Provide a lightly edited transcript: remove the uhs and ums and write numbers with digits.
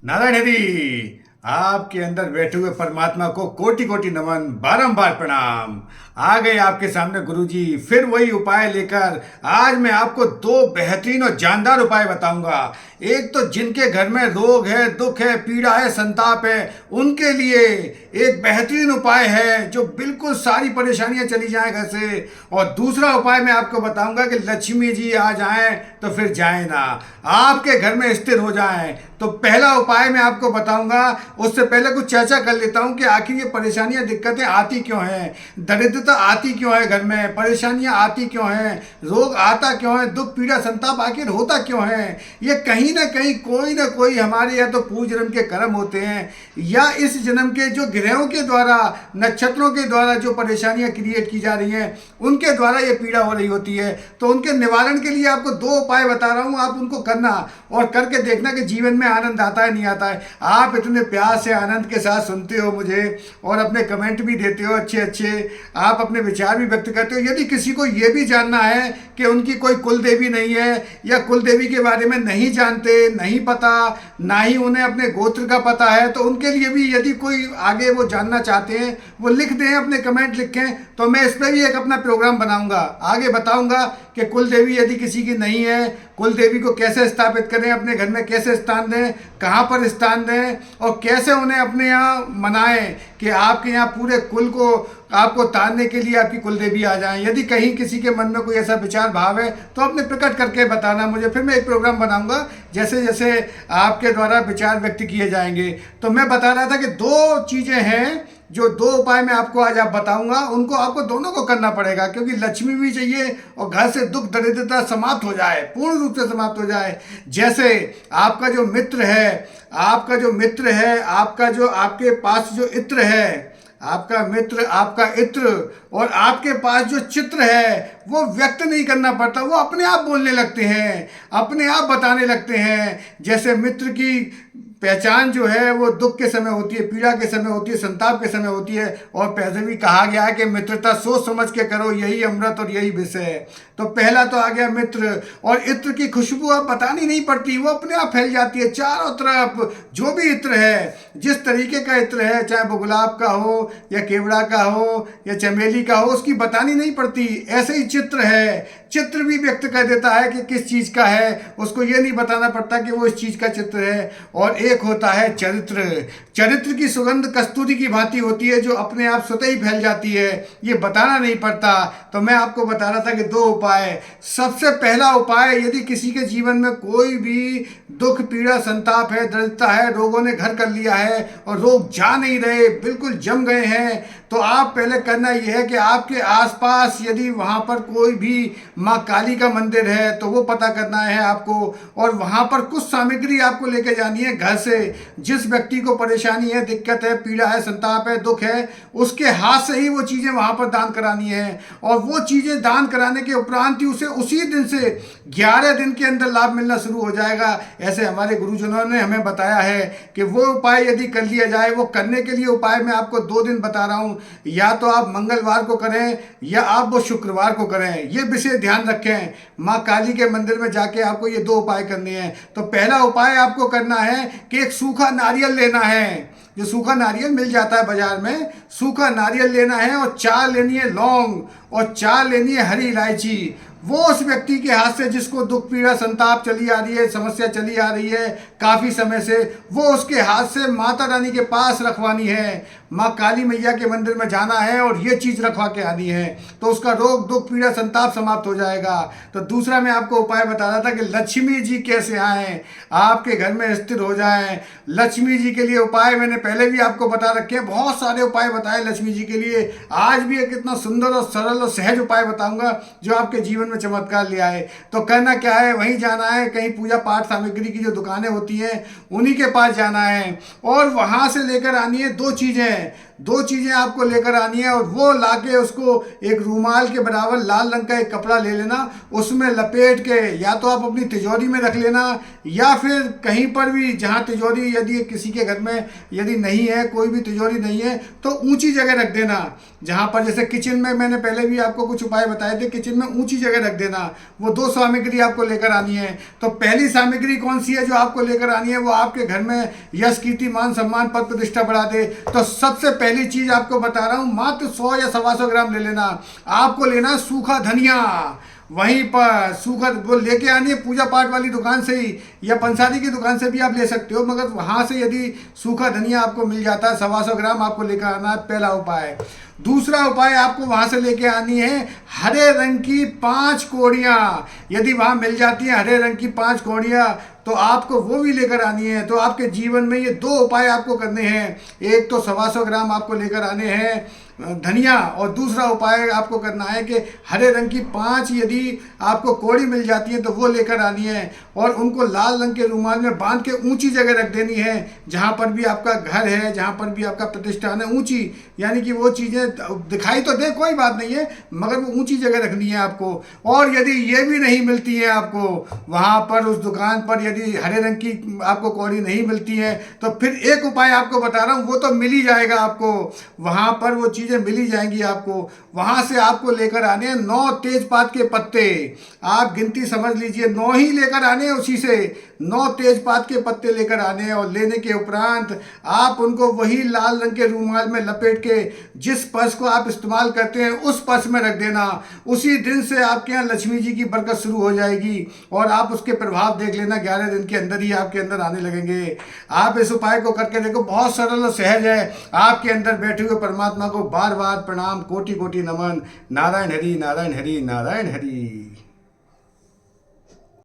नारायण हरि। आपके अंदर बैठे हुए परमात्मा को कोटि कोटि नमन, बारंबार प्रणाम। आ गए आपके सामने गुरुजी, फिर वही उपाय लेकर। आज मैं आपको दो बेहतरीन और जानदार उपाय बताऊंगा। एक तो जिनके घर में रोग है, दुख है, पीड़ा है, संताप है, उनके लिए एक बेहतरीन उपाय है जो बिल्कुल सारी परेशानियां चली जाएं घर से। और दूसरा उपाय मैं आपको बताऊंगा कि लक्ष्मी जी आ जाएं तो फिर जाए ना, आपके घर में स्थिर हो जाएं। तो पहला उपाय मैं आपको बताऊंगा, उससे पहले कुछ चर्चा कर लेता हूं कि आखिर ये परेशानियां, दिक्कतें आती क्यों हैं, दरिद्रता आती क्यों है, घर में परेशानियां आती क्यों हैं, रोग आता क्यों है, दुख पीड़ा संताप आखिर होता क्यों है। ये कहीं ना कहीं कोई ना कोई हमारे या तो पूर्व जन्म के कर्म होते हैं, या इस जन्म के जो ग्रहों के द्वारा, नक्षत्रों के द्वारा जो परेशानियां क्रिएट की जा रही हैं, उनके द्वारा ये पीड़ा हो रही होती है। तो उनके निवारण के लिए आपको दो उपाय बता रहा हूं, आप उनको करना और करके देखना कि जीवन में आनंद आता है नहीं आता है। आप इतने प्यार से आनंद के साथ सुनते हो मुझे और अपने कमेंट भी देते हो अच्छे अच्छे, आप अपने विचार भी व्यक्त करते हो। यदि किसी को ये भी जानना है कि उनकी कोई कुल देवी नहीं है या कुल देवी के बारे में नहीं जानते, नहीं पता, ना ही उन्हें अपने गोत्र का पता है, तो उनके लिए भी यदि कोई आगे वो जानना चाहते हैं, वो लिख दें, अपने कमेंट लिखें, तो मैं इस पर भी एक अपना प्रोग्राम बनाऊंगा। आगे बताऊंगा कि कुल देवी यदि किसी की नहीं है, कुल देवी को कैसे स्थापित करें, अपने घर में कैसे स्थान दें, कहाँ पर स्थान दें, और कैसे उन्हें अपने यहाँ मनाएं कि आपके यहाँ पूरे कुल को आपको तारने के लिए आपकी कुल देवी आ जाएं। यदि कहीं किसी के मन में कोई ऐसा विचार भाव है तो अपने प्रकट करके बताना मुझे, फिर मैं एक प्रोग्राम बनाऊंगा जैसे जैसे आपके द्वारा विचार व्यक्त किए जाएंगे। तो मैं बता रहा था कि दो चीज़ें हैं, जो दो उपाय मैं आपको आज आप बताऊंगा, उनको आपको दोनों को करना पड़ेगा, क्योंकि लक्ष्मी भी चाहिए और घर से दुख दरिद्रता समाप्त हो जाए, पूर्ण रूप से समाप्त हो जाए। जैसे आपका जो मित्र है, आपका जो मित्र है, आपका जो आपके पास जो इत्र है, आपका मित्र, आपका इत्र, और आपके पास जो चित्र है, वो व्यक्त नहीं करना पड़ता, वो अपने आप बोलने लगते हैं, अपने आप बताने लगते हैं। जैसे मित्र की पहचान जो है वो दुख के समय होती है, पीड़ा के समय होती है, संताप के समय होती है। और पहले भी कहा गया है कि मित्रता सोच समझ के करो, यही अमृत और यही विष है। तो पहला तो आ गया मित्र। और इत्र की खुशबू अब बतानी नहीं पड़ती, वो अपने आप फैल जाती है चारों तरफ। जो भी इत्र है, जिस तरीके का इत्र है, चाहे वो गुलाब का हो या केवड़ा का हो या चमेली का हो, उसकी बतानी नहीं पड़ती। ऐसे ही चित्र है, चित्र भी व्यक्त कर देता है कि किस चीज़ का है, उसको ये नहीं बताना पड़ता कि वो इस चीज़ का चित्र है। और एक होता है चरित्र। चरित्र की सुगंध कस्तूरी की भांति होती है, जो अपने आप स्वतः ही फैल जाती है, ये बताना नहीं पड़ता। तो मैं आपको बता रहा था कि दो उपाय। सबसे पहला उपाय, यदि किसी के जीवन में कोई भी दुख पीड़ा संताप है, दरिद्रता है, रोगों ने घर कर लिया है और रोग जा नहीं रहे, बिल्कुल जम गए हैं, तो आप पहले करना यह है कि आपके आसपास यदि वहाँ पर कोई भी माँ काली का मंदिर है तो वो पता करना है आपको, और वहाँ पर कुछ सामग्री आपको लेके जानी है घर से। जिस व्यक्ति को परेशानी है, दिक्कत है, पीड़ा है, संताप है, दुख है, उसके हाथ से ही वो चीज़ें वहाँ पर दान करानी है। और वो चीज़ें दान कराने के उपरांत ही उसे उसी दिन से 11 दिन के अंदर लाभ मिलना शुरू हो जाएगा। ऐसे हमारे गुरुजनों ने हमें बताया है कि वो उपाय यदि कर लिया जाए, वो करने के लिए उपाय मैं आपको 2 दिन बता रहा हूँ, या तो आप मंगलवार को करें या आप वो शुक्रवार को करें। ये विषय ध्यान रखें, माँ काली के मंदिर में जाके आपको ये 2 उपाय करने हैं। तो पहला उपाय आपको करना है कि एक सूखा नारियल लेना है, जो सूखा नारियल मिल जाता है बाजार में, सूखा नारियल लेना है, और 4 लेनी है लौंग, और 4 लेनी है हरी इलायची। वो उस व्यक्ति के हाथ से जिसको दुख पीड़ा संताप चली आ रही है, समस्या चली आ रही है काफ़ी समय से, वो उसके हाथ से माता रानी के पास रखवानी है, माँ काली मैया के मंदिर में जाना है और ये चीज़ रखवा के आनी है, तो उसका रोग दुख पीड़ा संताप समाप्त हो जाएगा। तो दूसरा मैं आपको उपाय बता रहा था कि लक्ष्मी जी कैसे आएँ, आपके घर में स्थिर हो जाएं। लक्ष्मी जी के लिए उपाय मैंने पहले भी आपको बता रखे हैं, बहुत सारे उपाय बताए लक्ष्मी जी के लिए। आज भी एक इतना सुंदर और सरल और सहज उपाय बताऊंगा जो आपके जीवन में चमत्कार ले आए। तो करना क्या है, वहीं जाना है, कहीं पूजा पाठ सामग्री की जो दुकानें होती हैं उन्हीं के पास जाना है, और वहाँ से लेकर आनी है 2 चीज़ें। 2 चीज़ें आपको लेकर आनी है, और वो लाके उसको एक रूमाल के बराबर लाल रंग का एक कपड़ा ले लेना, उसमें लपेट के या तो आप अपनी तिजोरी में रख लेना, या फिर कहीं पर भी जहाँ तिजोरी यदि किसी के घर में यदि नहीं है, कोई भी तिजोरी नहीं है, तो ऊंची जगह रख देना। जहाँ पर जैसे किचन में मैंने पहले भी आपको कुछ उपाय बताए थे, किचन में ऊंची जगह जगह रख देना। वो 2 सामग्री आपको लेकर आनी है। तो पहली सामग्री कौन सी है जो आपको लेकर आनी है, वो आपके घर में यश, कीर्ति, मान, सम्मान, पद प्रतिष्ठा बढ़ा दे। तो सबसे पहली चीज आपको बता रहा हूं, मात्र 100 या 125 ग्राम ले लेना। आपको लेना सूखा धनिया। वहीं पर सूखा वो लेके आनी है पूजा पाठ वाली दुकान से ही, या पंसारी की दुकान से भी आप ले सकते हो, मगर वहाँ से यदि सूखा धनिया आपको मिल जाता है 125 ग्राम आपको लेकर आना है, पहला उपाय। दूसरा उपाय आपको वहाँ से लेके आनी है हरे रंग की 5 कोड़ियाँ। यदि वहाँ मिल जाती हैं हरे रंग की 5 कोड़ियाँ तो आपको वो भी लेकर आनी है। तो आपके जीवन में ये 2 उपाय आपको करने हैं। एक तो 125 ग्राम आपको लेकर आने हैं धनिया, और दूसरा उपाय आपको करना है कि हरे रंग की 5 यदि आपको कोड़ी मिल जाती है तो वो लेकर आनी है, और उनको लाल रंग के रुमाल में बांध के ऊंची जगह रख देनी है। जहाँ पर भी आपका घर है, जहाँ पर भी आपका प्रतिष्ठान है, ऊंची, यानी कि वो चीज़ें दिखाई तो दे, कोई बात नहीं है, मगर वो ऊंची जगह रखनी है आपको। और यदि ये भी नहीं मिलती है आपको वहाँ पर उस दुकान पर, यदि हरे रंग की आपको कौड़ी नहीं मिलती है, तो फिर एक उपाय आपको बता रहा हूँ, वो तो मिल ही जाएगा आपको। वहाँ पर वो चीज़ें मिल ही जाएंगी आपको। वहाँ से आपको लेकर आने हैं 9 तेजपात के पत्ते। आप गिनती समझ लीजिए, 9 ही लेकर आने हैं उसी से। 9 तेजपात के पत्ते लेकर आने हैं, और लेने के उपरांत आप उनको वही लाल रंग के रूमाल में लपेट के जिस पर्स को आप इस्तेमाल करते हैं उस पर्स में रख देना। उसी दिन से आपके यहाँ लक्ष्मी जी की बरकत शुरू हो जाएगी, और आप उसके प्रभाव देख लेना 11 दिन के अंदर ही आपके अंदर आने लगेंगे। आप इस उपाय को करके देखो, बहुत सरल और सहज है। आपके अंदर बैठे हुए परमात्मा को बार बार प्रणाम, कोटि कोटि नमन। नारायण हरि, नारायण हरि, नारायण हरि।